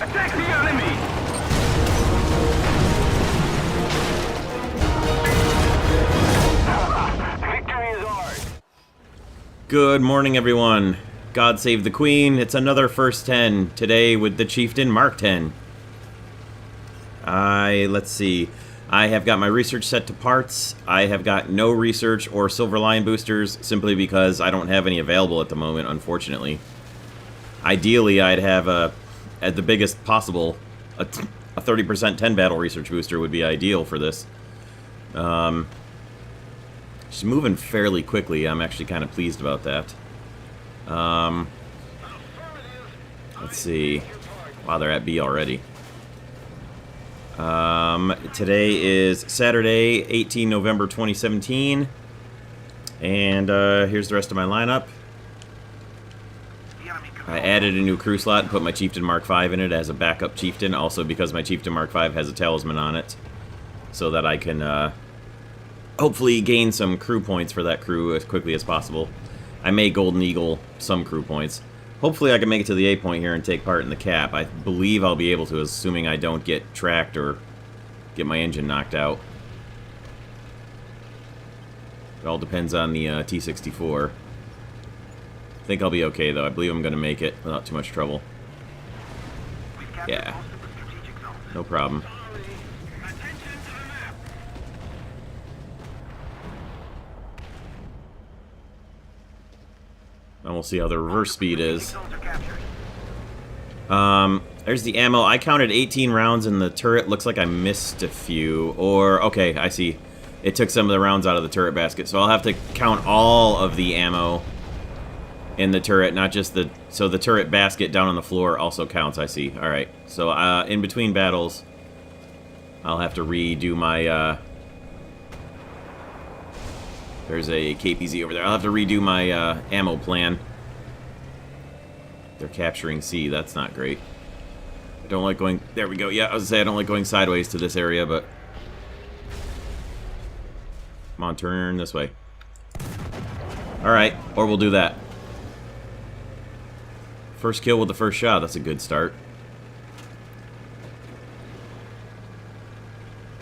Attack the enemy! Victory is ours! Good morning, everyone. God save the Queen. It's another First 10, today with the Chieftain Mk.10. Let's see. I have got my research set to parts. I have got no research or Silver Lion boosters, simply because I don't have any available at the moment, unfortunately. Ideally, I'd have at the biggest possible, a 30% 10 battle research booster would be ideal for this. She's moving fairly quickly. I'm actually kind of pleased about that. Let's see. Wow, they're at B already. Today is Saturday, 18 November 2017. And here's the rest of my lineup. I added a new crew slot and put my Chieftain Mk.5 in it as a backup Chieftain, also because my Chieftain Mk.5 has a talisman on it, so that I can hopefully gain some crew points for that crew as quickly as possible. I may Golden Eagle some crew points. Hopefully I can make it to the A point here and take part in the cap. I believe I'll be able to, assuming I don't get tracked or get my engine knocked out. It all depends on the T-64. I think I'll be okay, though. I believe I'm going to make it without too much trouble. Yeah. No problem. And we'll see how the reverse speed is. There's the ammo. I counted 18 rounds in the turret. Looks like I missed a few. Or, okay, I see. It took some of the rounds out of the turret basket. So I'll have to count all of the ammo in the turret, not just the... So the turret basket down on the floor also counts, I see. Alright. So, in between battles, I'll have to redo my, There's a KPZ over there. I'll have to redo my ammo plan. They're capturing C. That's not great. I don't like going... There we go. Yeah, I was going to say I don't like going sideways to this area, but... Come on, turn this way. Alright, or we'll do that. First kill with the first shot. That's a good start.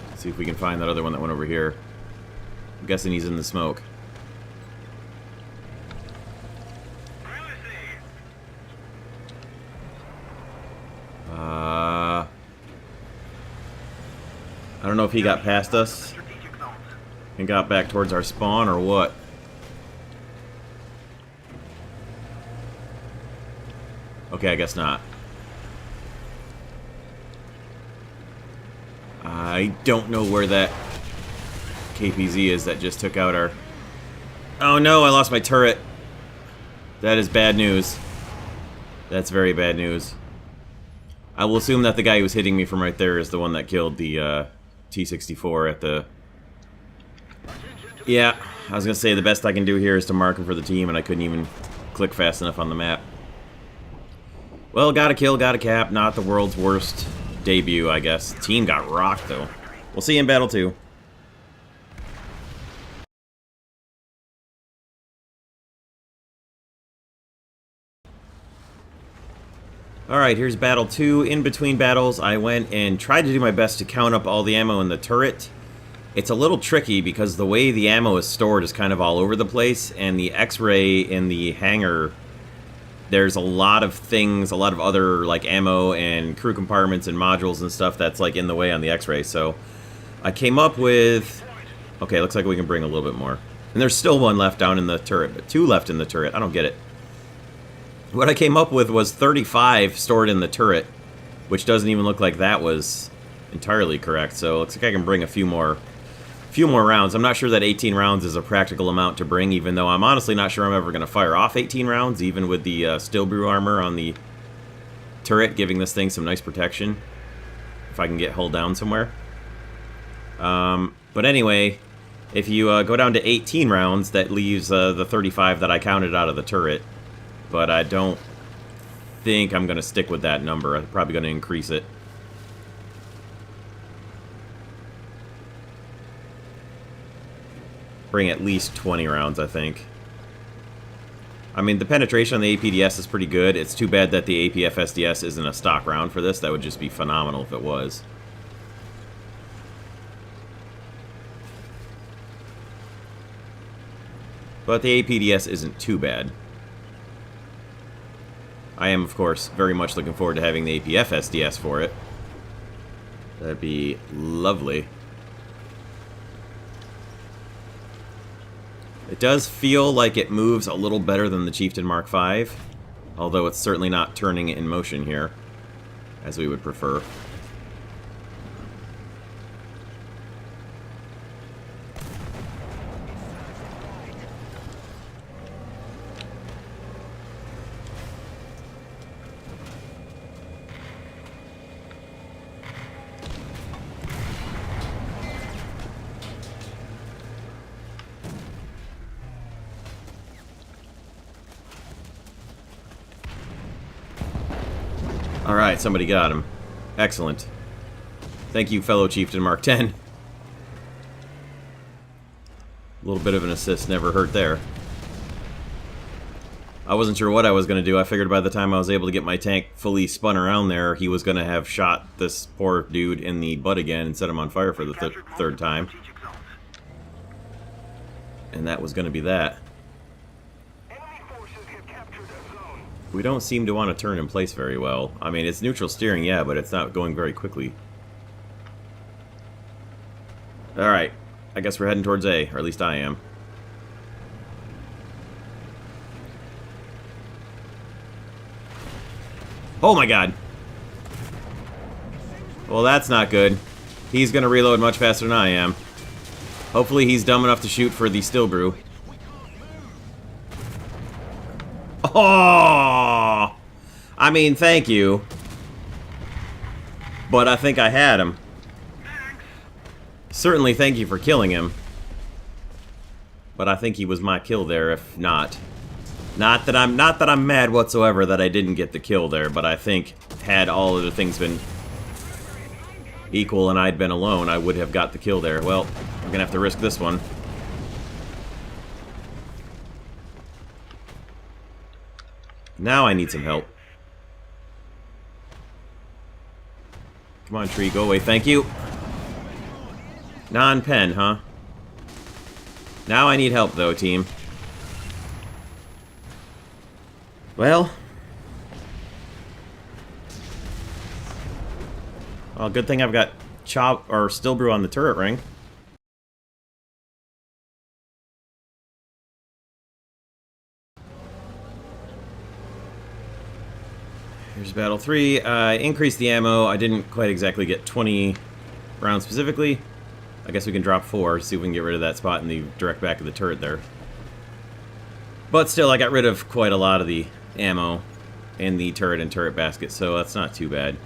Let's see if we can find that other one that went over here. I'm guessing he's in the smoke. I don't know if he got past us and got back towards our spawn or what. Okay, I guess not. I don't know where that KPZ is that just took out our... Oh no, I lost my turret. That is bad news. That's very bad news. I will assume that the guy who was hitting me from right there is the one that killed the T-64 at the... Yeah, I was going to say the best I can do here is to mark him for the team, and I couldn't even click fast enough on the map. Well, got a kill, got a cap. Not the world's worst debut, I guess. Team got rocked, though. We'll see you in Battle 2. Alright, here's Battle 2. In between battles, I went and tried to do my best to count up all the ammo in the turret. It's a little tricky because the way the ammo is stored is kind of all over the place, and the X-ray in the hangar, there's a lot of things, a lot of other like ammo and crew compartments and modules and stuff that's like in the way on the X-ray. So I came up with... Okay, looks like we can bring a little bit more. And there's still one left down in the turret, but 2 left in the turret. I don't get it. What I came up with was 35 stored in the turret, which doesn't even look like that was entirely correct. So it looks like I can bring a few more rounds. I'm not sure that 18 rounds is a practical amount to bring, even though I'm honestly not sure I'm ever going to fire off 18 rounds, even with the steel brew armor on the turret, giving this thing some nice protection, if I can get hull down somewhere. But anyway, if you go down to 18 rounds, that leaves the 35 that I counted out of the turret. But I don't think I'm going to stick with that number. I'm probably going to increase it. Bring at least 20 rounds, I think. I mean, the penetration on the APDS is pretty good. It's too bad that the APFSDS isn't a stock round for this. That would just be phenomenal if it was. But the APDS isn't too bad. I am, of course, very much looking forward to having the APFSDS for it. That'd be lovely. It does feel like it moves a little better than the Chieftain Mk.5, although it's certainly not turning in motion here, as we would prefer. Alright, somebody got him. Excellent. Thank you, fellow Chieftain Mk.10. A little bit of an assist never hurt there. I wasn't sure what I was going to do. I figured by the time I was able to get my tank fully spun around there, he was going to have shot this poor dude in the butt again and set him on fire for the third time. And that was going to be that. We don't seem to want to turn in place very well. I mean, it's neutral steering, yeah, but it's not going very quickly. Alright, I guess we're heading towards A, or at least I am. Oh my god! Well, that's not good. He's gonna reload much faster than I am. Hopefully he's dumb enough to shoot for the still brew. Oh! I mean, thank you. But I think I had him. Certainly thank you for killing him. But I think he was my kill there, if not. Not that I'm mad whatsoever that I didn't get the kill there, but I think had all of the things been equal and I'd been alone, I would have got the kill there. Well, I'm gonna have to risk this one. Now I need some help. Come on, tree, go away, thank you. Non-pen, huh? Now I need help, though, team. Well, good thing I've got still brew on the turret ring. Here's battle 3. I increased the ammo. I didn't quite exactly get 20 rounds specifically. I guess we can drop 4, see if we can get rid of that spot in the direct back of the turret there. But still, I got rid of quite a lot of the ammo in the turret and turret basket, so that's not too bad.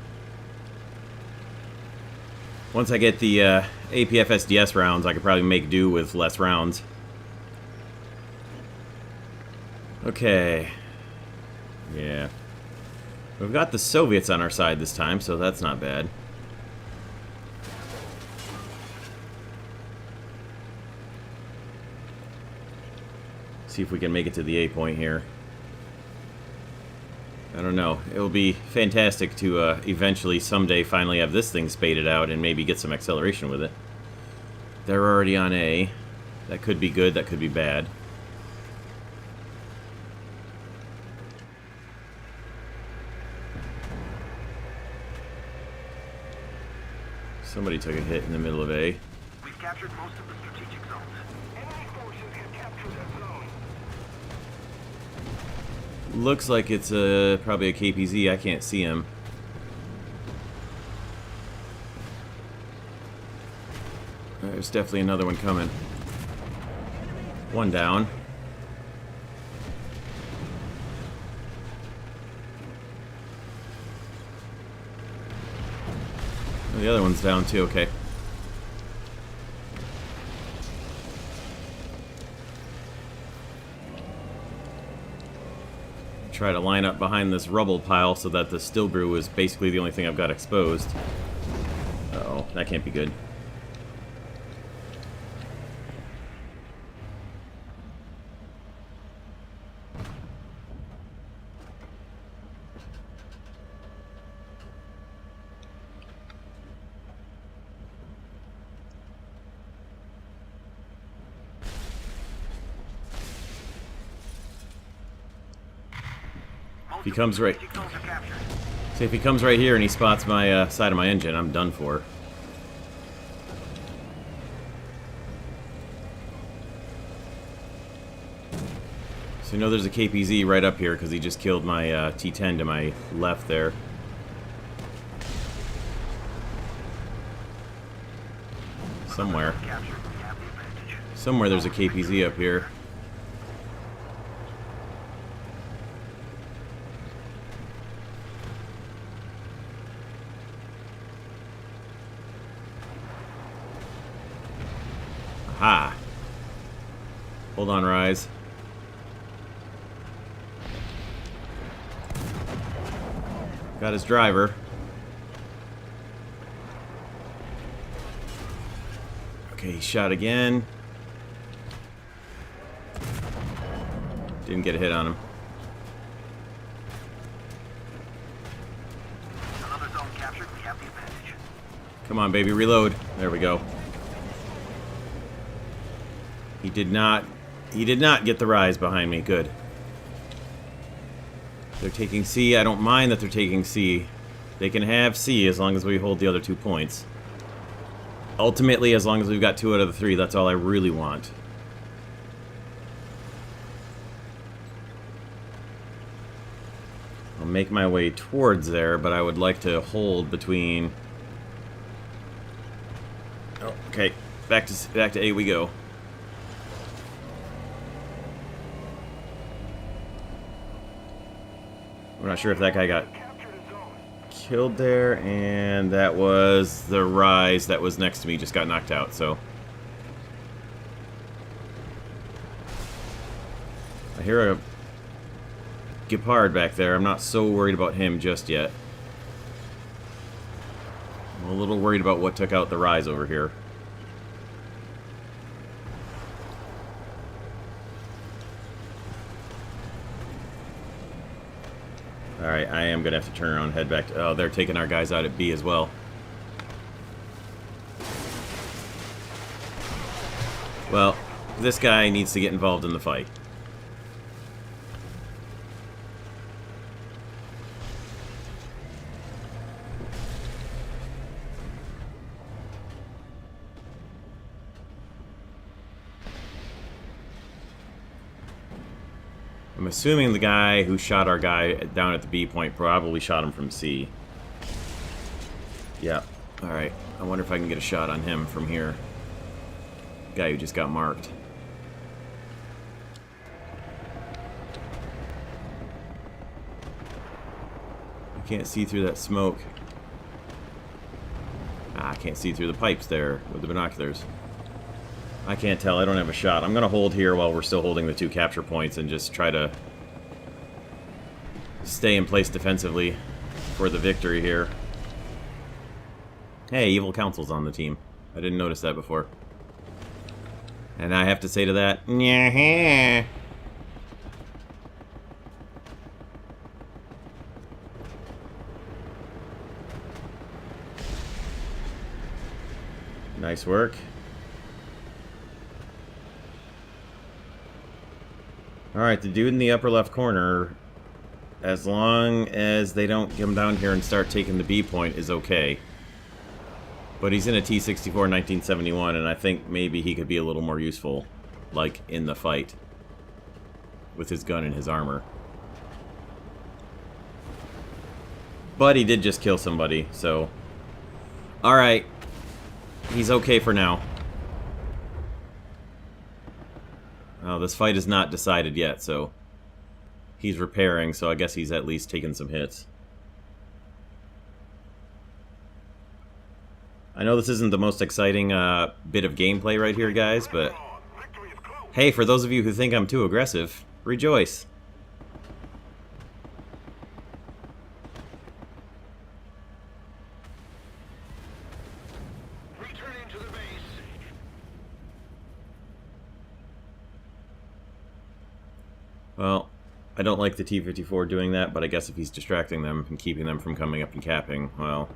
Once I get the APFSDS rounds, I could probably make do with less rounds. Okay. Yeah. We've got the Soviets on our side this time, so that's not bad. See if we can make it to the A point here. I don't know. It will be fantastic to eventually, someday, finally have this thing spaded out and maybe get some acceleration with it. They're already on A. That could be good, that could be bad. Somebody took a hit in the middle of A. We've captured most of the strategic zones. Enemy forces have captured that zone. Looks like it's probably a KPZ. I can't see him. There's definitely another one coming. One down. Oh, the other one's down too, okay. Try to line up behind this rubble pile so that the still brew is basically the only thing I've got exposed. Uh-oh, that can't be good. If he comes right... Strategic zones are captured. See, if he comes right here and he spots my side of my engine, I'm done for. So you know there's a KPZ right up here because he just killed my T10 to my left there. Somewhere. Captured. We have the advantage. Somewhere there's a KPZ up here. Aha! Hold on, Rise. Got his driver. Okay, he shot again. Didn't get a hit on him. Another zone captured. We have the advantage. Come on, baby, reload. There we go. He did not get the Rise behind me. Good. They're taking C. I don't mind that they're taking C. They can have C as long as we hold the other 2 points. Ultimately, as long as we've got 2 out of the 3, that's all I really want. I'll make my way towards there, but I would like to hold between... Oh, okay. Back to A we go. We're not sure if that guy got Captured a zone. killed there, and that was the Rise that was next to me just got knocked out, so... I hear a Gepard back there. I'm not so worried about him just yet. I'm a little worried about what took out the Rise over here. Alright, I am going to have to turn around and head back to... Oh, they're taking our guys out at B as well. Well, this guy needs to get involved in the fight. I'm assuming the guy who shot our guy down at the B point probably shot him from C. Yeah. Alright. I wonder if I can get a shot on him from here. Guy who just got marked. I can't see through that smoke. I can't see through the pipes there with the binoculars. I can't tell. I don't have a shot. I'm going to hold here while we're still holding the 2 capture points and just try to stay in place defensively for the victory here. Hey, Evil Council's on the team. I didn't notice that before. And I have to say to that, yeah. Nice work. Alright, the dude in the upper left corner, as long as they don't come down here and start taking the B point, is okay. But he's in a T-64 1971, and I think maybe he could be a little more useful, like, in the fight. With his gun and his armor. But he did just kill somebody, so... Alright. He's okay for now. Oh, this fight is not decided yet, so... He's repairing, so I guess he's at least taken some hits. I know this isn't the most exciting bit of gameplay right here, guys, but... Hey, for those of you who think I'm too aggressive, rejoice! Returning to the base. Well, I don't like the T-54 doing that, but I guess if he's distracting them and keeping them from coming up and capping, well...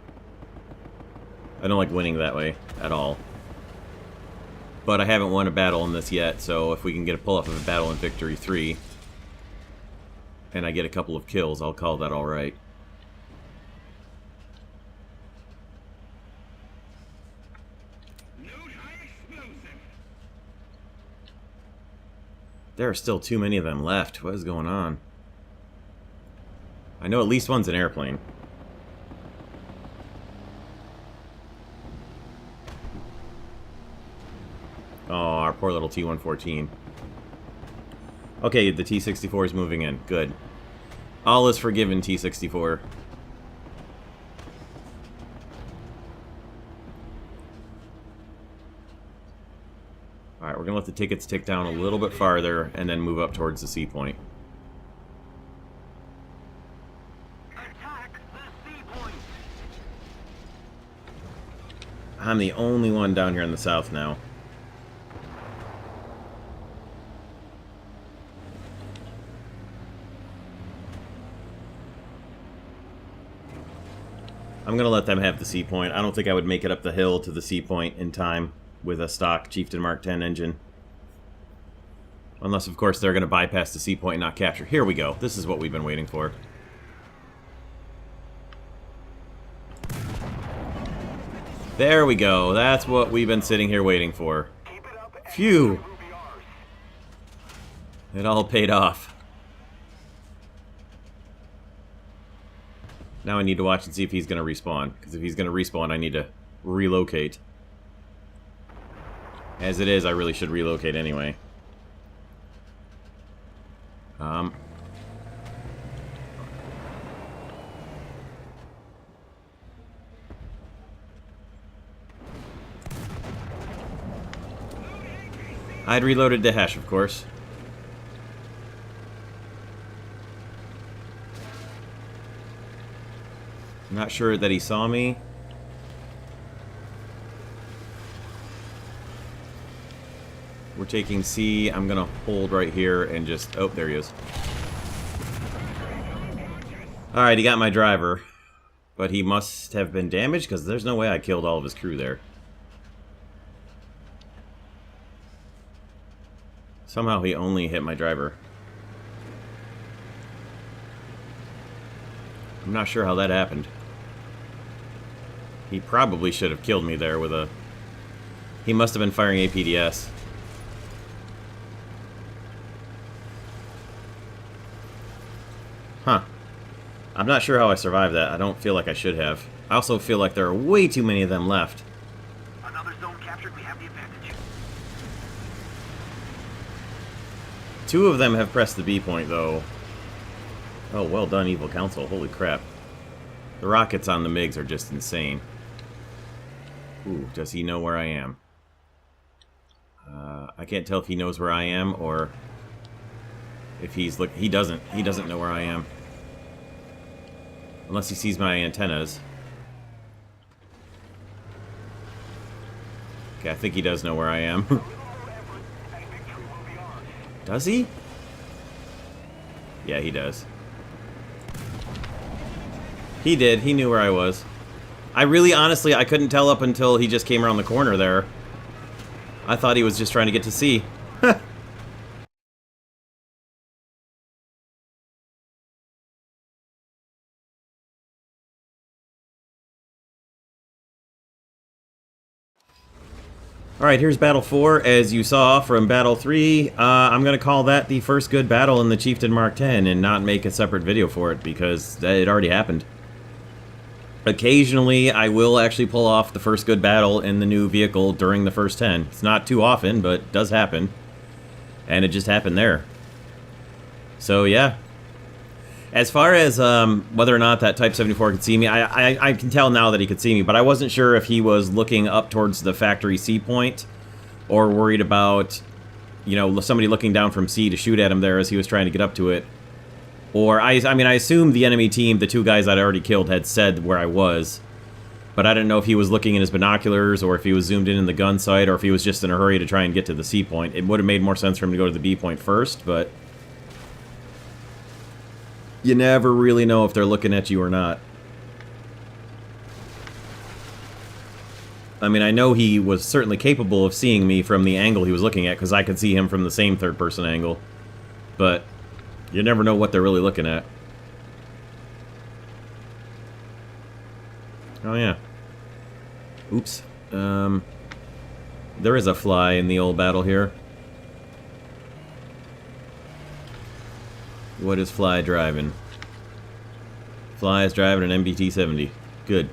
I don't like winning that way, at all. But I haven't won a battle in this yet, so if we can get a pull-off of a battle in Victory 3... and I get a couple of kills, I'll call that alright. There are still too many of them left. What is going on? I know at least one's an airplane. Oh, our poor little T-114. Okay, the T-64 is moving in. Good. All is forgiven, T-64. Alright, we're going to let the tickets tick down a little bit farther and then move up towards the sea point. Attack the sea point. I'm the only one down here in the south now. I'm going to let them have the sea point. I don't think I would make it up the hill to the sea point in time with a stock Chieftain Mk.10 engine. Unless, of course, they're going to bypass the sea point and not capture. Here we go. This is what we've been waiting for. There we go. That's what we've been sitting here waiting for. Phew. It all paid off. Now I need to watch and see if he's going to respawn. Because if he's going to respawn, I need to relocate. As it is, I really should relocate anyway. I'd reloaded Dahesh, of course. I'm not sure that he saw me. We're taking C. I'm gonna hold right here and just... Oh, there he is. Alright, he got my driver. But he must have been damaged, because there's no way I killed all of his crew there. Somehow he only hit my driver. I'm not sure how that happened. He probably should have killed me there with a... He must have been firing APDS. Huh. I'm not sure how I survived that. I don't feel like I should have. I also feel like there are way too many of them left. Another zone captured, we have the advantage. Two of them have pressed the B point, though. Oh, well done, Evil Council. Holy crap. The rockets on the MiGs are just insane. Ooh, does he know where I am? I can't tell if he knows where I am, or... if he's look... He doesn't. He doesn't know where I am. Unless he sees my antennas. Okay, I think he does know where I am. Does he? Yeah, he does. He did. He knew where I was. I really, honestly, I couldn't tell up until he just came around the corner there. I thought he was just trying to get to sea. Alright, here's Battle 4. As you saw from Battle 3, I'm going to call that the first good battle in the Chieftain Mk.10 and not make a separate video for it because it already happened. Occasionally, I will actually pull off the first good battle in the new vehicle during the first 10. It's not too often, but it does happen. And it just happened there. So, yeah. As far as whether or not that Type 74 could see me, I can tell now that he could see me, but I wasn't sure if he was looking up towards the factory C point or worried about, you know, somebody looking down from C to shoot at him there as he was trying to get up to it. Or, I mean, I assumed the enemy team, the two guys I'd already killed, had said where I was. But I didn't know if he was looking in his binoculars, or if he was zoomed in the gun sight, or if he was just in a hurry to try and get to the C point. It would have made more sense for him to go to the B point first, but... you never really know if they're looking at you or not. I mean, I know he was certainly capable of seeing me from the angle he was looking at, because I could see him from the same third-person angle. But... You never know what they're really looking at. Oh, yeah. Oops. There is a fly in the old battle here. What is Fly driving? Fly is driving an MBT-70. Good.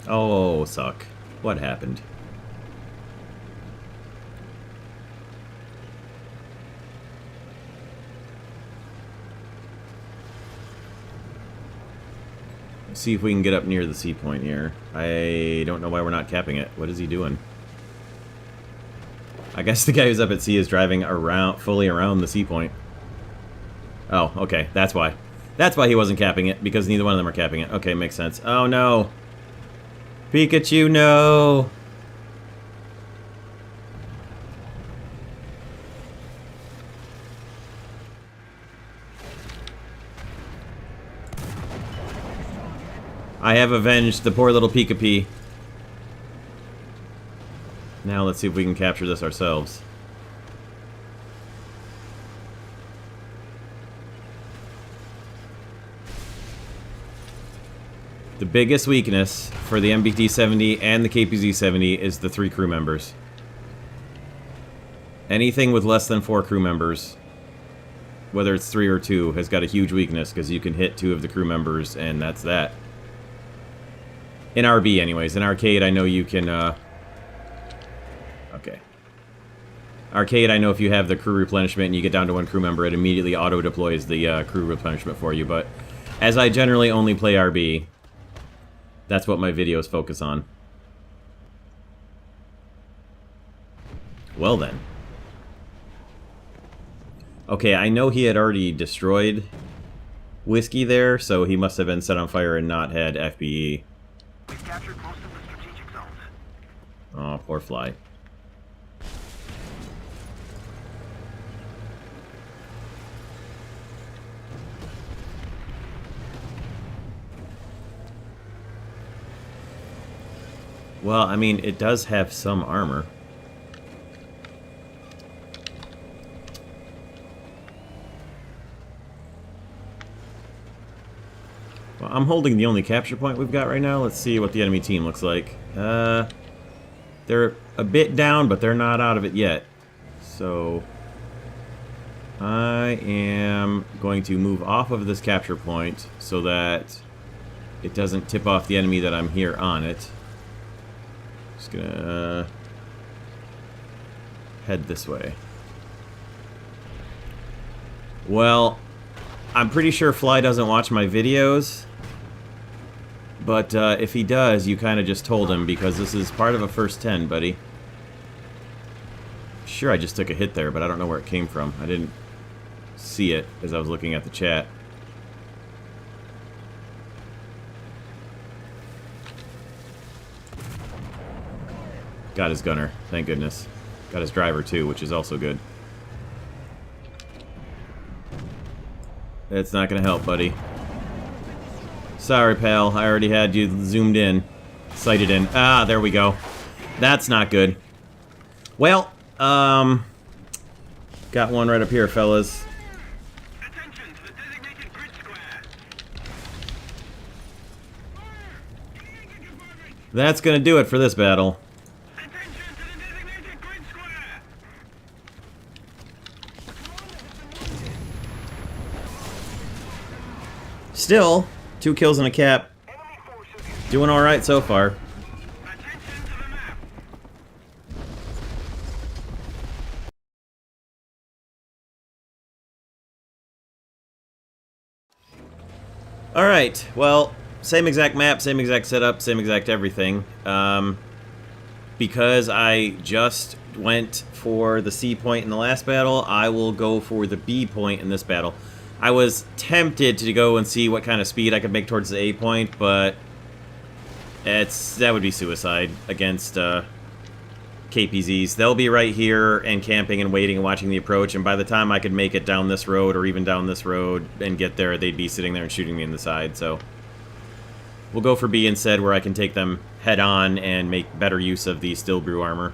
Oh, suck. What happened? Let's see if we can get up near the sea point here. I don't know why we're not capping it. What is he doing? I guess the guy who's up at sea is driving around, fully around the sea point. Oh, okay, that's why. That's why he wasn't capping it, because neither one of them are capping it. Okay, makes sense. Oh, no. Pikachu, no! I have avenged the poor little Pika-Pee. Now let's see if we can capture this ourselves. The biggest weakness for the MBT-70 and the KPZ-70 is the 3 crew members. Anything with less than 4 crew members, whether it's 3 or 2, has got a huge weakness because you can hit 2 of the crew members and that's that. In RB anyways. In Arcade I know you can... Okay. Arcade, I know if you have the crew replenishment and you get down to 1 crew member, it immediately auto-deploys the crew replenishment for you, but as I generally only play RB, that's what my videos focus on. Well then. Okay, I know he had already destroyed Whiskey there, so he must have been set on fire and not had FBE. We've captured most of the strategic zones. Oh, poor Fly. Well, I mean, it does have some armor. Well, I'm holding the only capture point we've got right now. Let's see what the enemy team looks like. They're a bit down, but they're not out of it yet. So I am going to move off of this capture point so that it doesn't tip off the enemy that I'm here on it. Just gonna head this way. Well, I'm pretty sure Fly doesn't watch my videos, but if he does, you kind of just told him, because this is part of a first 10, buddy. Sure, I just took a hit there, but I don't know where it came from. I didn't see it as I was looking at the chat. Got his gunner, thank goodness. Got his driver too, which is also good. It's not gonna help, buddy. Sorry, pal. I already had you zoomed in. Sighted in. Ah, there we go. That's not good. Well, got one right up here, fellas. Attention to the designated grid square. That's gonna do it for this battle. Attention to the designated grid square. Still, 2 kills and a cap. Enemy forces Doing alright so far. attention to the map. Alright, well, same exact map, same exact setup, same exact everything. Because I just went for the C point in the last battle, I will go for the B point in this battle. I was tempted to go and see what kind of speed I could make towards the A point, but that would be suicide against KPZs. They'll be right here and camping and waiting and watching the approach, and by the time I could make it down this road or even down this road and get there, they'd be sitting there and shooting me in the side, so we'll go for B instead, where I can take them head on and make better use of the Still Brew armor.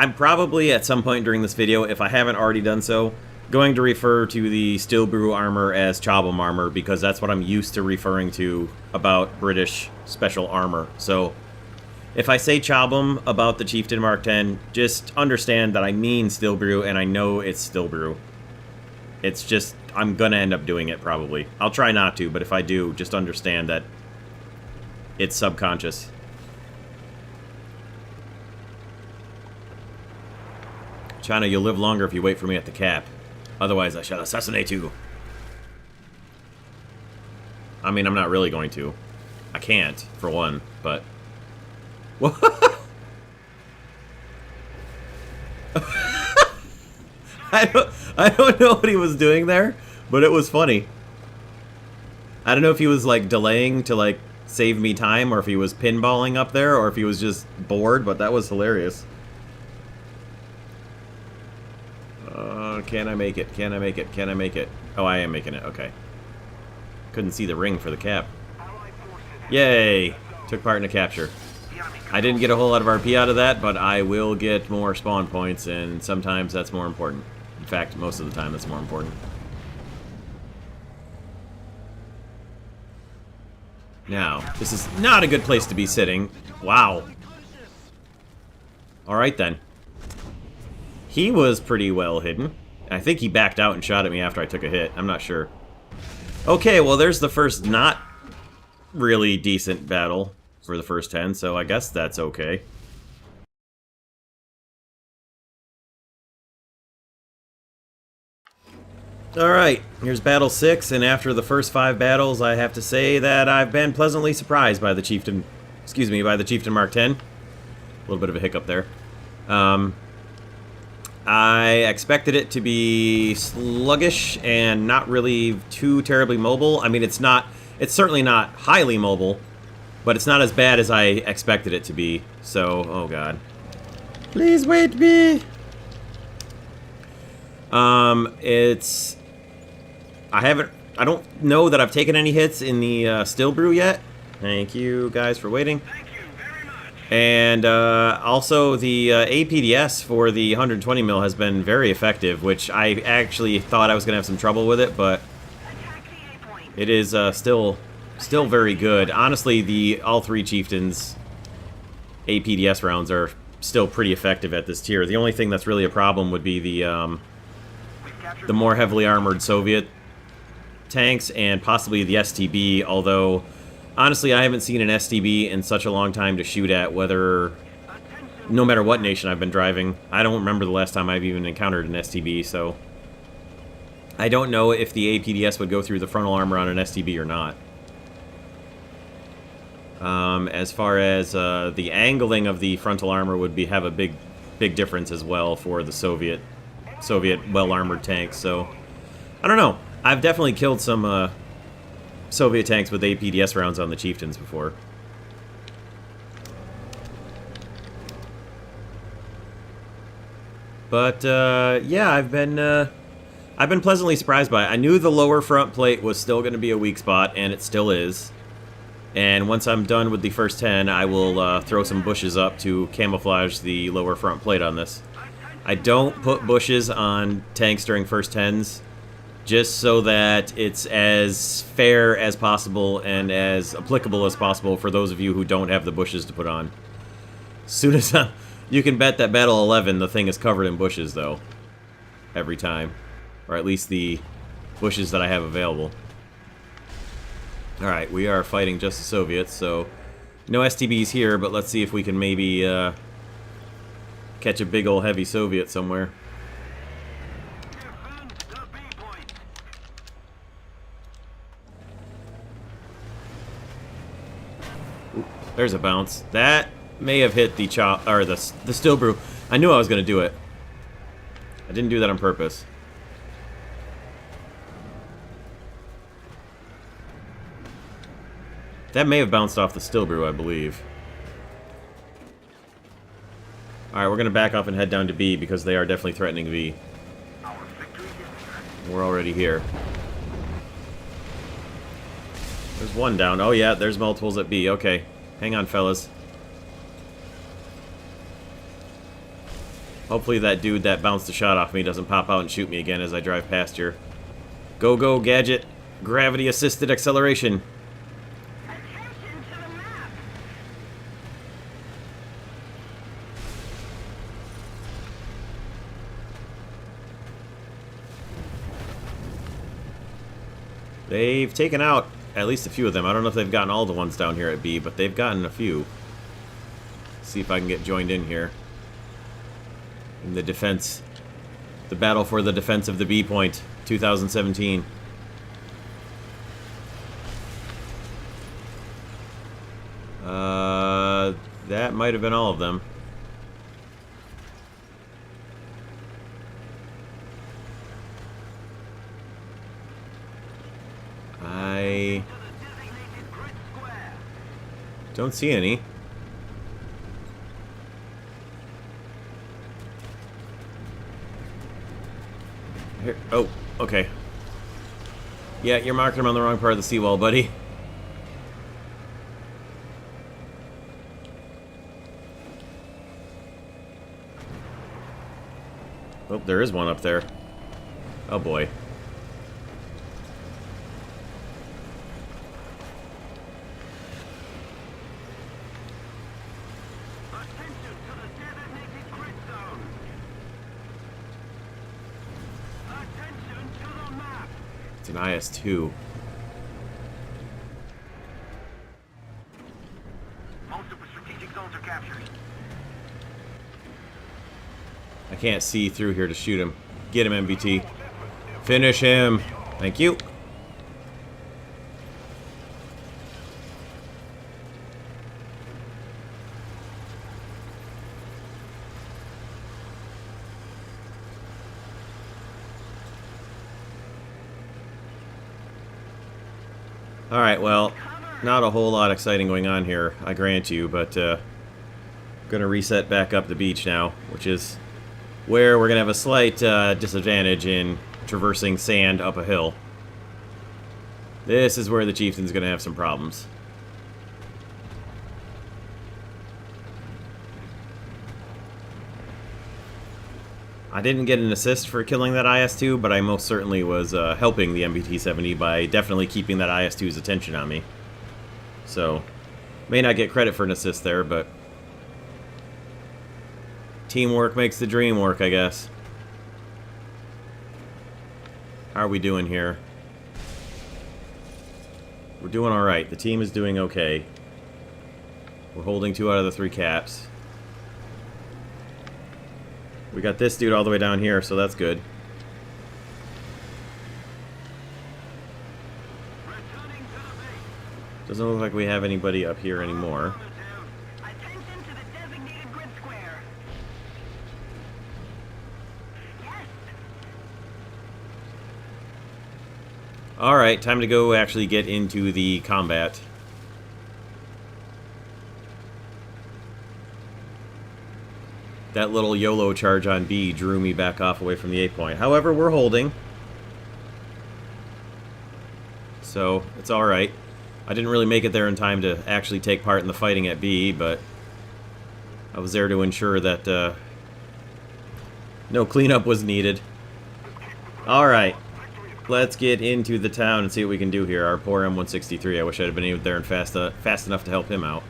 I'm probably at some point during this video, if I haven't already done so, going to refer to the Steel Brew armor as Chobham armor, because that's what I'm used to referring to about British special armor. So, if I say Chobham about the Chieftain Mk.10, just understand that I mean Steel Brew, and I know it's Steel Brew. It's just, I'm gonna end up doing it, probably. I'll try not to, but if I do, just understand that it's subconscious. China, you'll live longer if you wait for me at the cap. Otherwise, I shall assassinate you. I mean, I'm not really going to. I can't, for one, but... What? I don't know what he was doing there, but it was funny. I don't know if he was, like, delaying to, like, save me time, or if he was pinballing up there, or if he was just bored, but that was hilarious. Can I make it? Can I make it? Can I make it? Oh, I am making it. Okay. Couldn't see the ring for the cap. Yay! Took part in a capture. I didn't get a whole lot of RP out of that, but I will get more spawn points, and sometimes that's more important. In fact, most of the time that's more important. Now, this is not a good place to be sitting. Wow. Alright then. He was pretty well hidden. I think he backed out and shot at me after I took a hit. I'm not sure. Okay, well there's the first not really decent battle for the first 10, so I guess that's okay. Alright, here's battle 6, and after the first 5 battles, I have to say that I've been pleasantly surprised by the Chieftain... Excuse me, by the Chieftain Mk.10. A little bit of a hiccup there. I expected it to be sluggish and not really too terribly mobile. I mean, it's certainly not highly mobile, but it's not as bad as I expected it to be. So, oh god. Please wait me! I don't know that I've taken any hits in the Steel Brew yet. Thank you guys for waiting. And also the APDS for the 120 mil has been very effective, which I actually thought I was going to have some trouble with it, but it is still very good. Honestly, all 3 Chieftains APDS rounds are still pretty effective at this tier. The only thing that's really a problem would be the more heavily armored Soviet tanks and possibly the STB, although honestly I haven't seen an STB in such a long time to shoot at, no matter what nation I've been driving. I don't remember the last time I've even encountered an STB, so I don't know if the APDS would go through the frontal armor on an STB or not. As far as the angling of the frontal armor would have a big difference as well for the Soviet well-armored tanks, so I don't know. I've definitely killed some Soviet tanks with APDS rounds on the Chieftains before. But yeah, I've been pleasantly surprised by it. I knew the lower front plate was still going to be a weak spot, and it still is. And once I'm done with the first 10, I will throw some bushes up to camouflage the lower front plate on this. I don't put bushes on tanks during first 10s, just so that it's as fair as possible and as applicable as possible for those of you who don't have the bushes to put on. Soon as you can bet that Battle 11, the thing is covered in bushes, though. Every time. Or at least the bushes that I have available. Alright, we are fighting just the Soviets, so no STBs here, but let's see if we can maybe catch a big ol' heavy Soviet somewhere. Ooh, there's a bounce. That may have hit the the Steel Brew. I knew I was going to do it. I didn't do that on purpose. That may have bounced off the Steel Brew, I believe. Alright, we're going to back off and head down to B because they are definitely threatening B. We're already here. There's one down. Oh yeah, there's multiples at B. Okay. Hang on, fellas. Hopefully that dude that bounced the shot off me doesn't pop out and shoot me again as I drive past here. Go, go, gadget. Gravity-assisted acceleration. Attention to the map. They've taken out at least a few of them. I don't know if they've gotten all the ones down here at B, but they've gotten a few. See if I can get joined in here. In the defense. The battle for the defense of the B point, 2017. That might have been all of them. I don't see any. Here, oh, okay. Yeah, you're marking them on the wrong part of the seawall, buddy. Oh, there is one up there. Oh boy. Attention to the designated grid zone. Attention to the map. It's an IS-2. Multiple strategic zones are captured. I can't see through here to shoot him. Get him, MBT. Finish him. Thank you. Alright, well, not a whole lot exciting going on here, I grant you, but gonna reset back up the beach now, which is where we're gonna have a slight disadvantage in traversing sand up a hill. This is where the Chieftain's gonna have some problems. I didn't get an assist for killing that IS-2, but I most certainly was helping the MBT-70 by definitely keeping that IS-2's attention on me. So, may not get credit for an assist there, but teamwork makes the dream work, I guess. How are we doing here? We're doing alright. The team is doing okay. We're holding 2 out of the 3 caps. We got this dude all the way down here, so that's good. Returning to the base. Doesn't look like we have anybody up here anymore. Attention to the designated grid square. Yes. Alright, time to go actually get into the combat. That little YOLO charge on B drew me back off away from the A point. However, we're holding. So, it's alright. I didn't really make it there in time to actually take part in the fighting at B, but I was there to ensure that no cleanup was needed. Alright. Let's get into the town and see what we can do here. Our poor M163. I wish I'd have been there and fast enough to help him out.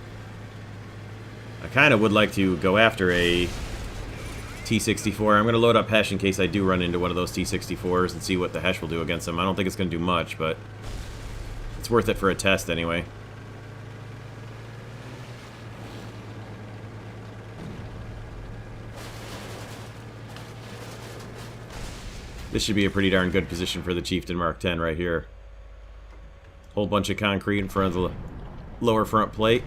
I kind of would like to go after a T-64. I'm going to load up Hesh in case I do run into one of those T-64s and see what the Hesh will do against them. I don't think it's going to do much, but it's worth it for a test anyway. This should be a pretty darn good position for the Chieftain Mk.10 right here. Whole bunch of concrete in front of the lower front plate.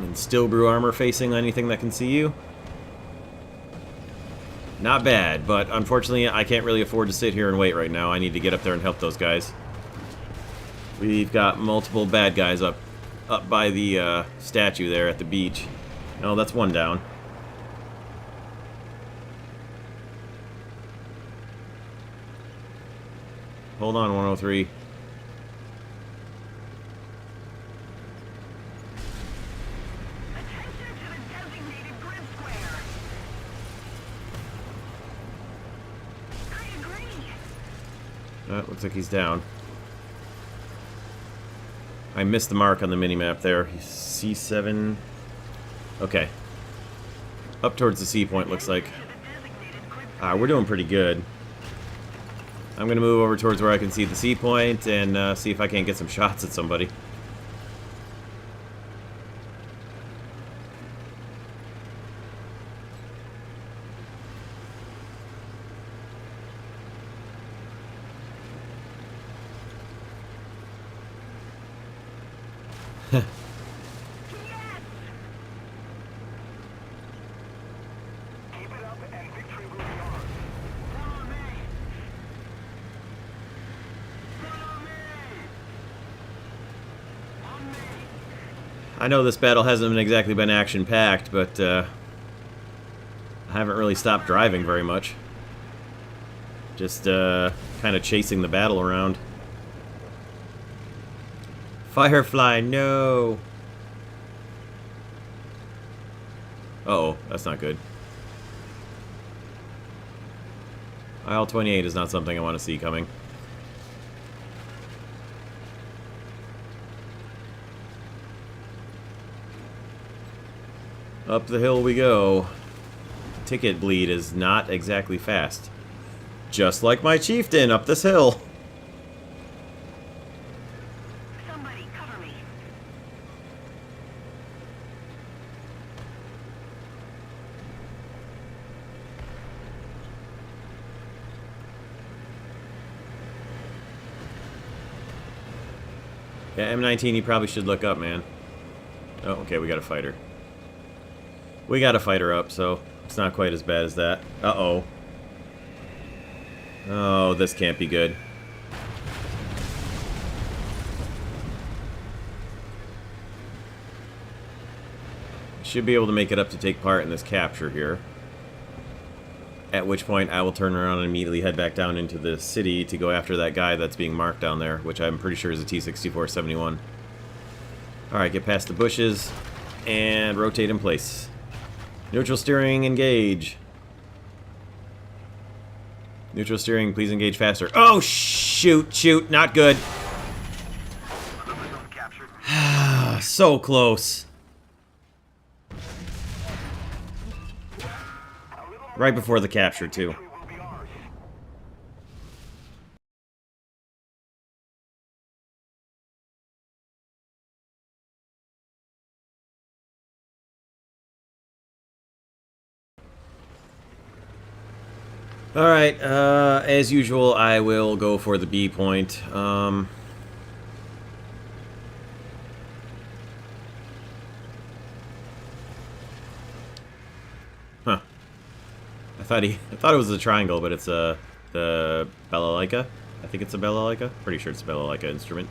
And steel brew armor facing anything that can see you. Not bad, but unfortunately I can't really afford to sit here and wait right now. I need to get up there and help those guys. We've got multiple bad guys up by the statue there at the beach. No, that's one down. Hold on, 103. Attention to the Looks like he's down. I missed the mark on the minimap there. He's C7. Okay. Up towards the C point, looks like. We're doing pretty good. I'm going to move over towards where I can see the C point and see if I can't get some shots at somebody. I know this battle hasn't exactly been action-packed, but I haven't really stopped driving very much. Just kind of chasing the battle around. Firefly, no! Uh-oh, that's not good. Aisle 28 is not something I want to see coming. Up the hill we go. Ticket bleed is not exactly fast. Just like my Chieftain up this hill. Somebody cover me. Yeah, M19, you probably should look up, man. Oh, okay, we got a fighter. We got a fighter up, so it's not quite as bad as that. Uh-oh. Oh, this can't be good. Should be able to make it up to take part in this capture here. At which point I will turn around and immediately head back down into the city to go after that guy that's being marked down there, which I'm pretty sure is a T-64-71. Alright, get past the bushes and rotate in place. Neutral steering, engage. Neutral steering, please engage faster. Oh, shoot, not good. So close. Right before the capture, too. Alright, as usual, I will go for the B point. Huh. I thought it was a triangle, but it's the balalaika. I think it's a balalaika. Pretty sure it's a balalaika instrument.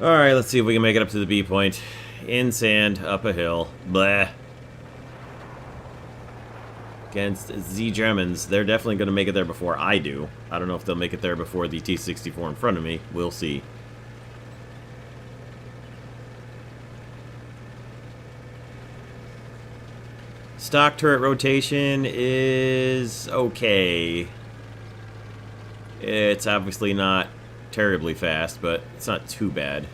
Alright, let's see if we can make it up to the B point. In sand, up a hill. Blah. Against the Germans. They're definitely going to make it there before I do. I don't know if they'll make it there before the T-64 in front of me. We'll see. Stock turret rotation is okay. It's obviously not terribly fast, but it's not too bad.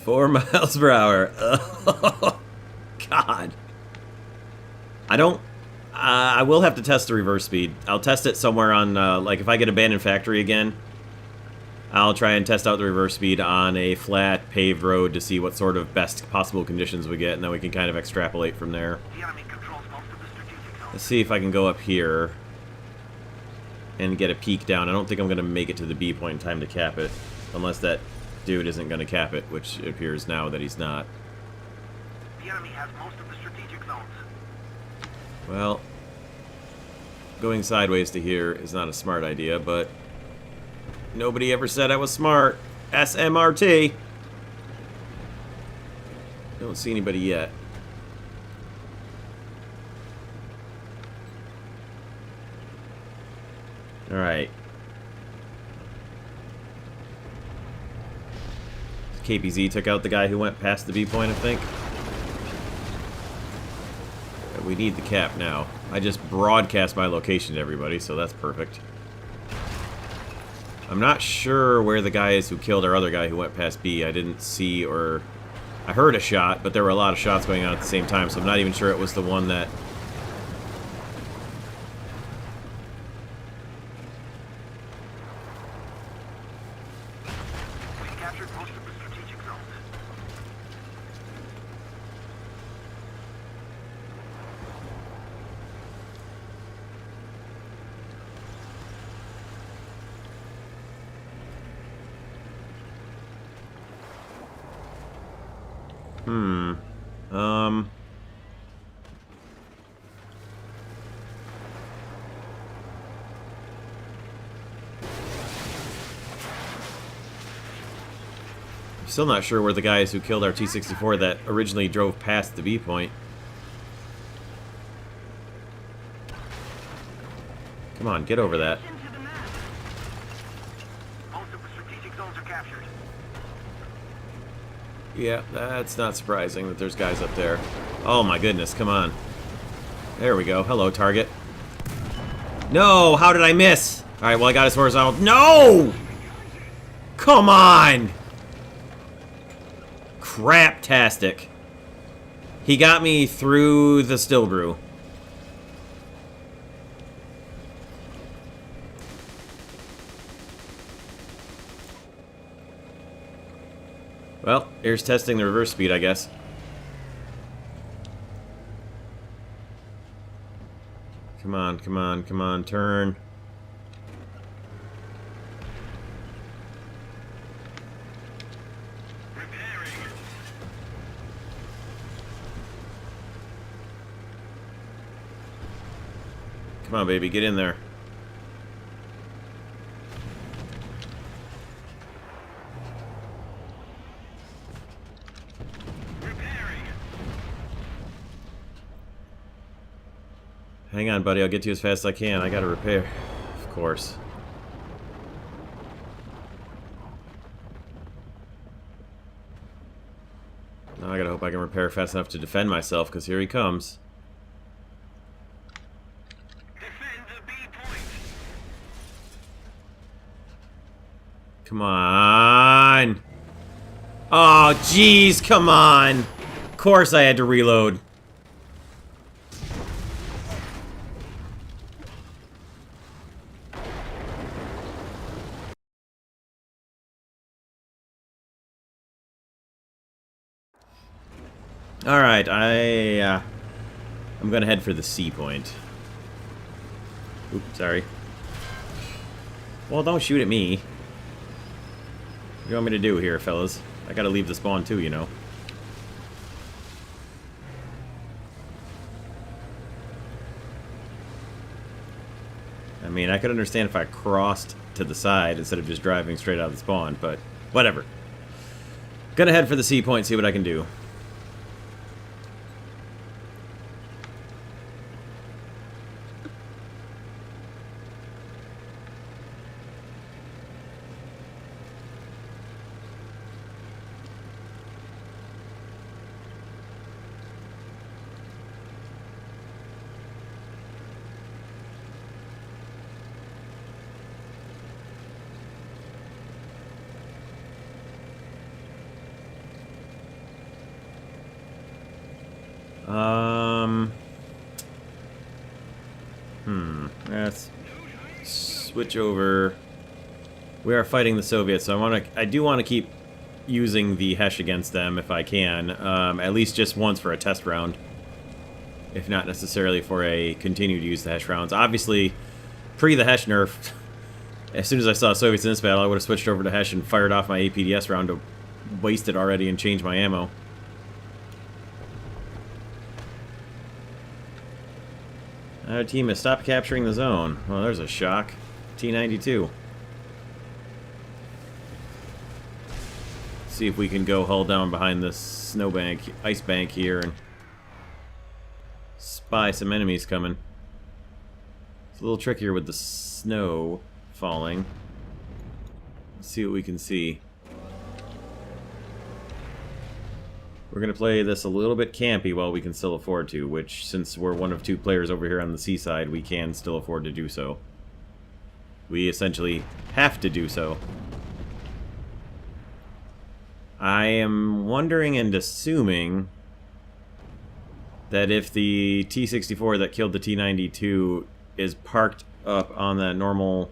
$4 miles per hour. Oh, God. I will have to test the reverse speed. I'll test it somewhere on, like, if I get abandoned factory again, I'll try and test out the reverse speed on a flat, paved road to see what sort of best possible conditions we get, and then we can kind of extrapolate from there. The enemy controls most of the strategic zone. Let's see if I can go up here and get a peek down. I don't think I'm going to make it to the B point in time to cap it, unless that dude isn't going to cap it, which it appears now that he's not. The enemy has most of the strategic zones. Well, going sideways to here is not a smart idea, but nobody ever said I was smart. SMRT. Don't see anybody yet. Alright. KPZ took out the guy who went past the B point, I think. We need the cap now. I just broadcast my location to everybody, so that's perfect. I'm not sure where the guy is who killed our other guy who went past B. I didn't see or... I heard a shot, but there were a lot of shots going on at the same time, so I'm not even sure it was the one that... We captured most of the strategic zones. Still not sure where the guy is who killed our T-64 that originally drove past the B point. Come on, get over that. Into the map. Most of the strategic zones are captured. Yeah, that's not surprising that there's guys up there. Oh my goodness, come on. There we go. Hello, target. No! How did I miss? Alright, well I got his horizontal. No! Come on! Craptastic. He got me through the still brew. Well, here's testing the reverse speed, I guess. Come on, come on, come on, turn. Come on, baby, get in there. Hang on, buddy. I'll get to you as fast as I can. I gotta repair. Of course. Now I gotta hope I can repair fast enough to defend myself, because here he comes. Defend the B point. Come on! Oh, jeez, come on! Of course I had to reload. Alright, I'm gonna head for the C point. Oops, sorry. Well, don't shoot at me. What do you want me to do here, fellas? I gotta leave the spawn too, you know. I mean, I could understand if I crossed to the side instead of just driving straight out of the spawn, but whatever. Gonna head for the C point, see what I can do. Let's switch over. We are fighting the Soviets, so I do want to keep using the Hesh against them if I can, at least just once for a test round, if not necessarily for a continue to use the Hesh rounds. Obviously, pre the Hesh nerf, as soon as I saw Soviets in this battle, I would have switched over to Hesh and fired off my APDS round to waste it already and change my ammo. Our team has stopped capturing the zone. Well, there's a shock. T-92. See if we can go hull down behind this snowbank, ice bank here, and spy some enemies coming. It's a little trickier with the snow falling. Let's see what we can see. We're going to play this a little bit campy while we can still afford to, which, since we're one of two players over here on the seaside, we can still afford to do so. We essentially have to do so. I am wondering and assuming that if the T-64 that killed the T-92 is parked up on that normal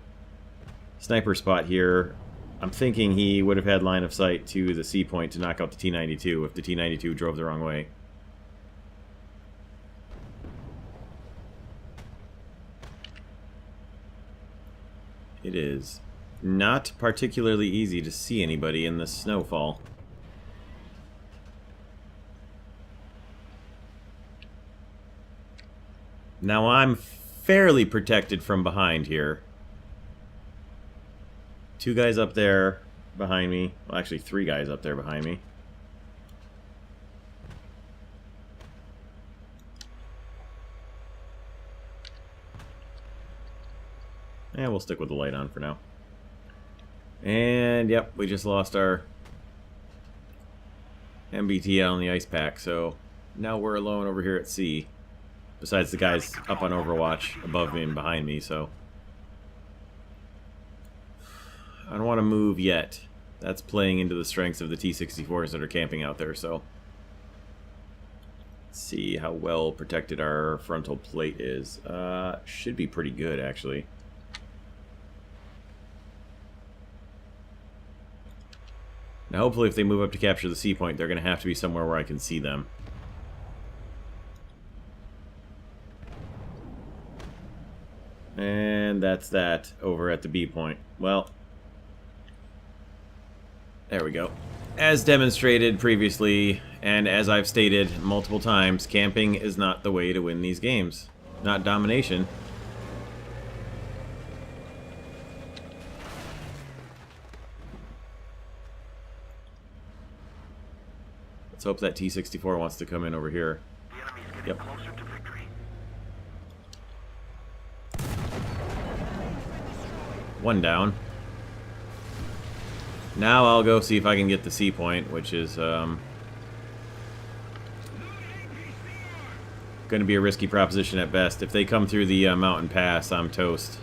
sniper spot here, I'm thinking he would have had line of sight to the C point to knock out the T-92 if the T-92 drove the wrong way. It is not particularly easy to see anybody in this snowfall. Now I'm fairly protected from behind here. Two guys up there behind me. Well, actually, three guys up there behind me. Yeah, we'll stick with the light on for now. And, yep, we just lost our MBTL on the ice pack, so now we're alone over here at sea. Besides the guys up on Overwatch above me and behind me, so I don't want to move yet. That's playing into the strengths of the T-64s that are camping out there, so let's see how well protected our frontal plate is. Should be pretty good, actually. Now, hopefully if they move up to capture the C point, they're going to have to be somewhere where I can see them. And that's that over at the B point. Well, there we go. As demonstrated previously, and as I've stated multiple times, camping is not the way to win these games. Not domination. Let's hope that T-64 wants to come in over here. The enemy's getting Yep. closer to victory. One down. Now I'll go see if I can get the C point, which is going to be a risky proposition at best. If they come through the mountain pass, I'm toast.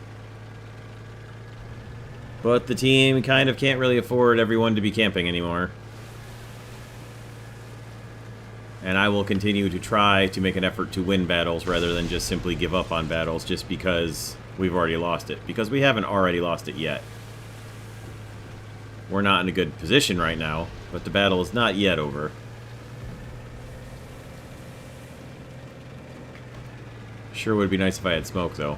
But the team kind of can't really afford everyone to be camping anymore. And I will continue to try to make an effort to win battles rather than just simply give up on battles just because we've already lost it. Because we haven't already lost it yet. We're not in a good position right now, but the battle is not yet over. Sure would be nice if I had smoke, though.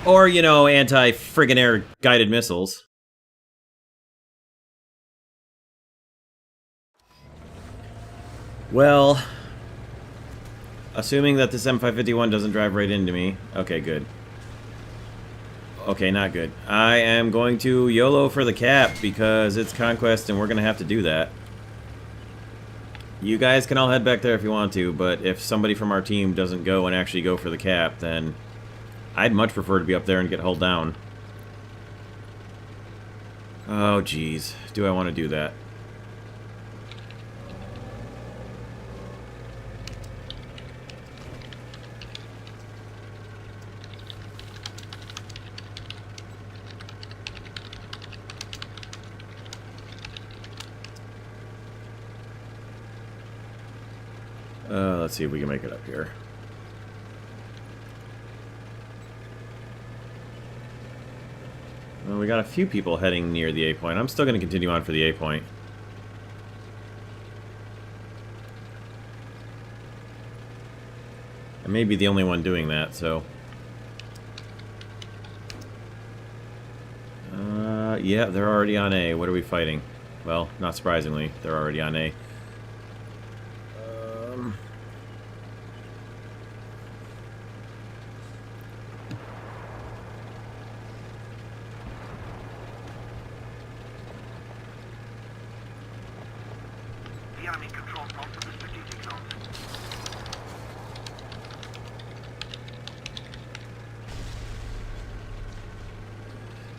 Or, you know, anti-friggin' air guided missiles. Well, assuming that this M551 doesn't drive right into me. Okay, good. Okay, not good. I am going to YOLO for the cap because it's Conquest and we're going to have to do that. You guys can all head back there if you want to, but if somebody from our team doesn't go and actually go for the cap, then I'd much prefer to be up there and get hulled down. Oh, geez. Do I want to do that? Let's see if we can make it up here. Well, we got a few people heading near the A point. I'm still going to continue on for the A point. I may be the only one doing that, so... yeah, they're already on A. What are we fighting? Well, not surprisingly, they're already on A.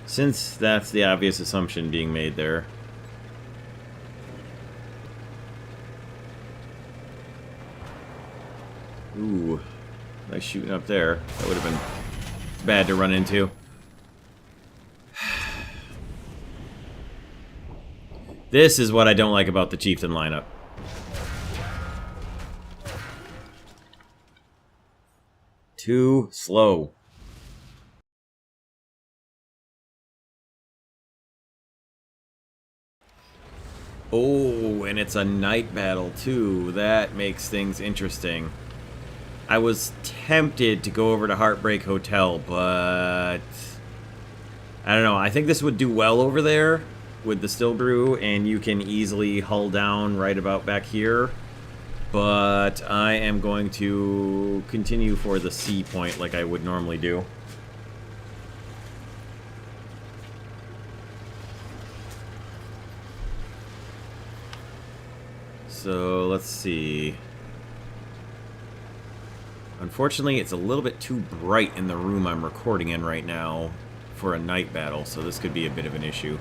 Since that's the obvious assumption being made there. Ooh, nice shooting up there. That would have been bad to run into. This is what I don't like about the Chieftain lineup. Too slow. Oh, and it's a night battle too. That makes things interesting. I was tempted to go over to Heartbreak Hotel, but I don't know. I think this would do well over there with the still brew, and you can easily hull down right about back here. But I am going to continue for the C point like I would normally do. So let's see. Unfortunately, it's a little bit too bright in the room I'm recording in right now for a night battle, so this could be a bit of an issue.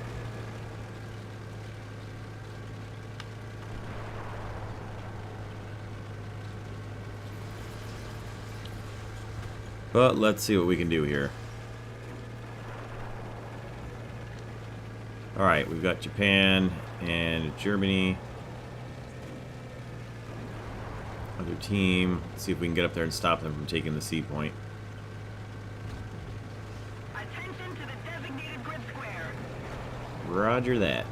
But let's see what we can do here. Alright, we've got Japan and Germany. Other team. Let's see if we can get up there and stop them from taking the C point. Attention to the designated grid square. Roger that.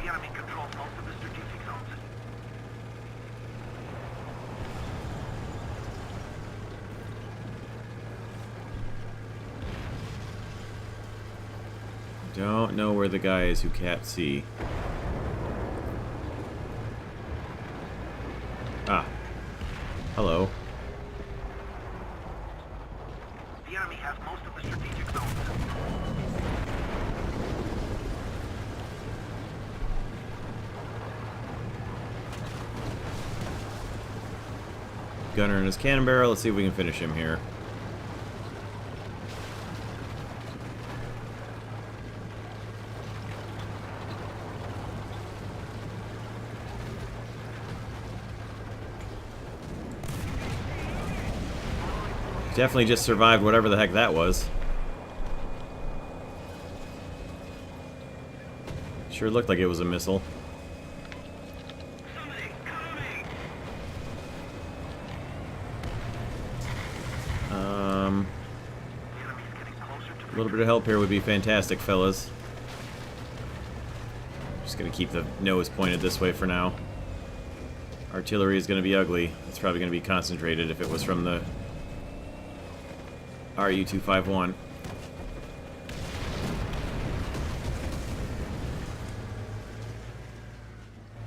The enemy controls most of the strategic zones. Don't know where the guy is who can't see. Ah. Hello. The enemy has most of the strategic zones. Gunner in his cannon barrel. Let's see if we can finish him here. Definitely just survived whatever the heck that was. Sure looked like it was a missile. Somebody, cover me! The enemy's getting closer to A little bit of help here would be fantastic, fellas. Just gonna keep the nose pointed this way for now. Artillery is gonna be ugly. It's probably gonna be concentrated if it was from the RU-251.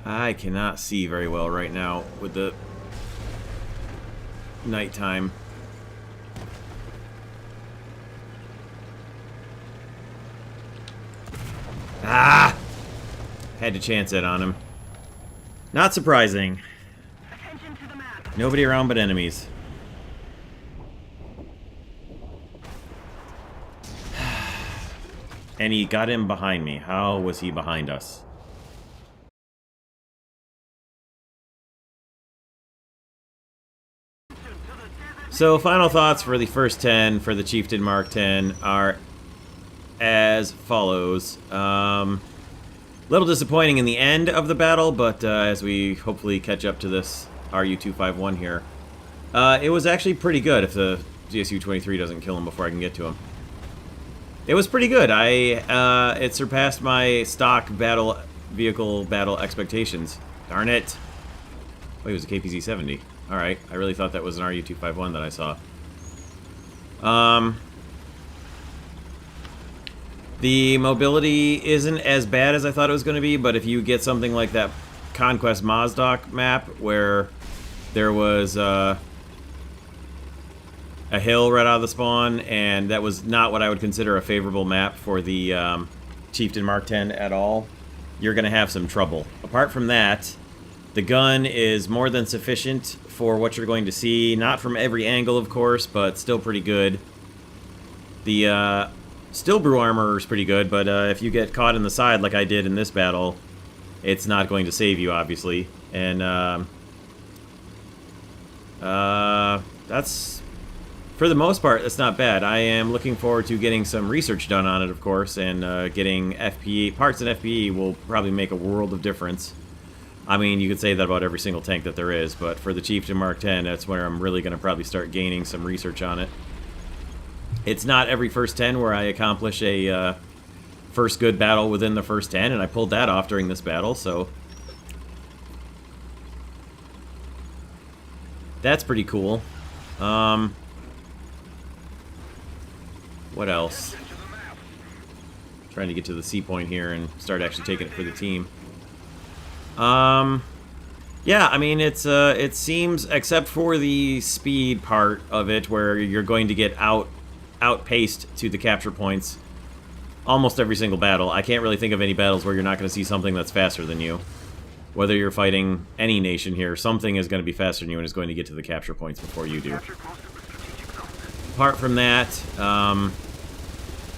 I cannot see very well right now with the nighttime. Ah! Had to chance it on him. Not surprising. Attention to the map. Nobody around but enemies. And he got him behind me. How was he behind us? So, final thoughts for the first 10 for the Chieftain Mk.10 are as follows. Little disappointing in the end of the battle, but as we hopefully catch up to this RU-251 here, it was actually pretty good if the GSU-23 doesn't kill him before I can get to him. It was pretty good. It surpassed my stock vehicle battle expectations. Darn it. Wait, it was a KPZ-70. Alright, I really thought that was an RU-251 that I saw. The mobility isn't as bad as I thought it was going to be, but if you get something like that Conquest Mozdok map, where there was a hill right out of the spawn, and that was not what I would consider a favorable map for the Chieftain Mk.10 at all, you're going to have some trouble. Apart from that, The gun is more than sufficient for what you're going to see. Not from every angle, of course, but still pretty good. The Steel Brew armor is pretty good, but if you get caught in the side like I did in this battle, it's not going to save you, obviously. And that's, for the most part, that's not bad. I am looking forward to getting some research done on it, of course, and getting FPE. Parts in FPE will probably make a world of difference. I mean, you could say that about every single tank that there is, but for the Chieftain Mk.10, that's where I'm really going to probably start gaining some research on it. It's not every first 10 where I accomplish a first good battle within the first 10, and I pulled that off during this battle, so that's pretty cool. What else? Trying to get to the C point here and start actually taking it for the team. Yeah, I mean, it seems, except for the speed part of it, where you're going to get outpaced to the capture points almost every single battle. I can't really think of any battles where you're not going to see something that's faster than you. Whether you're fighting any nation here, something is going to be faster than you and is going to get to the capture points before you do. Apart from that,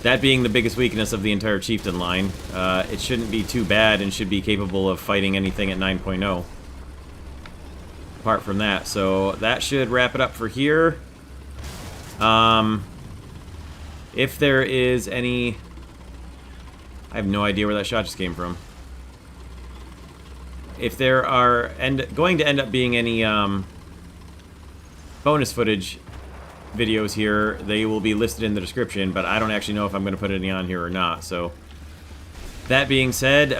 that being the biggest weakness of the entire Chieftain line, it shouldn't be too bad and should be capable of fighting anything at 9.0. Apart from that, so that should wrap it up for here. If there is any... I have no idea where that shot just came from. If there are going to end up being any bonus footage videos here, they will be listed in the description, but I don't actually know if I'm going to put any on here or not. So that being said,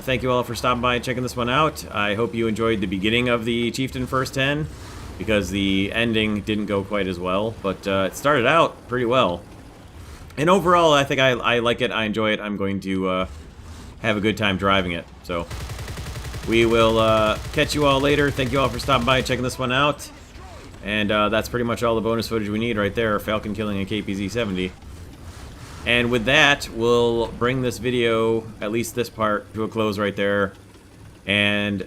thank you all for stopping by and checking this one out. I hope you enjoyed the beginning of the Chieftain First 10, because the ending didn't go quite as well, but it started out pretty well. And overall, I think I like it, I enjoy it, I'm going to have a good time driving it. So we will catch you all later. Thank you all for stopping by and checking this one out. And that's pretty much all the bonus footage we need right there, Falcon killing a KPZ-70. And with that, we'll bring this video, at least this part, to a close right there. And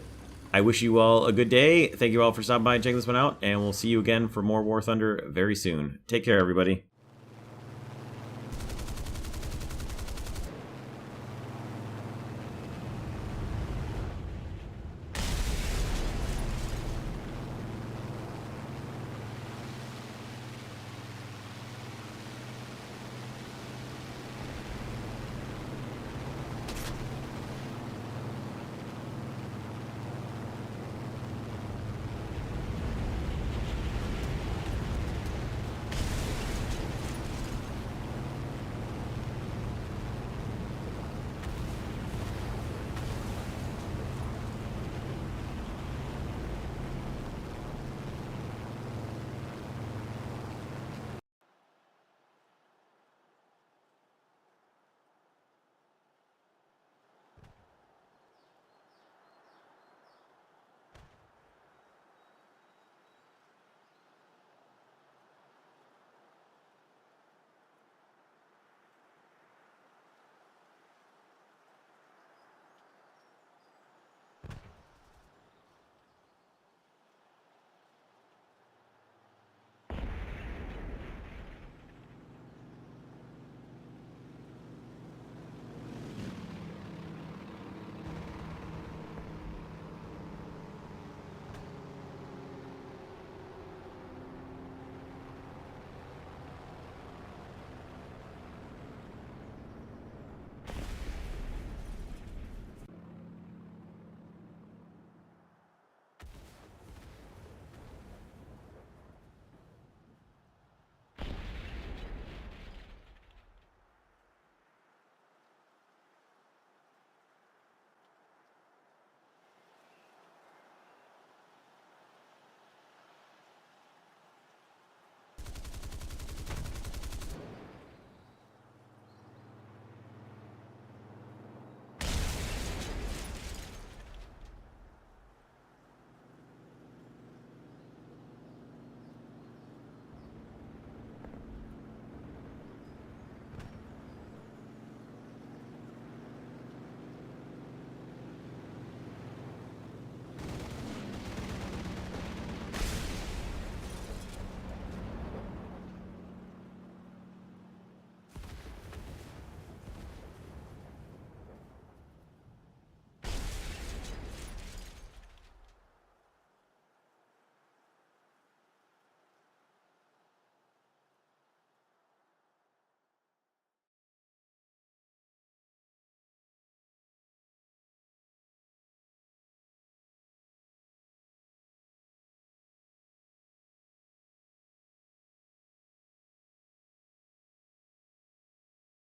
I wish you all a good day. Thank you all for stopping by and checking this one out. And we'll see you again for more War Thunder very soon. Take care, everybody.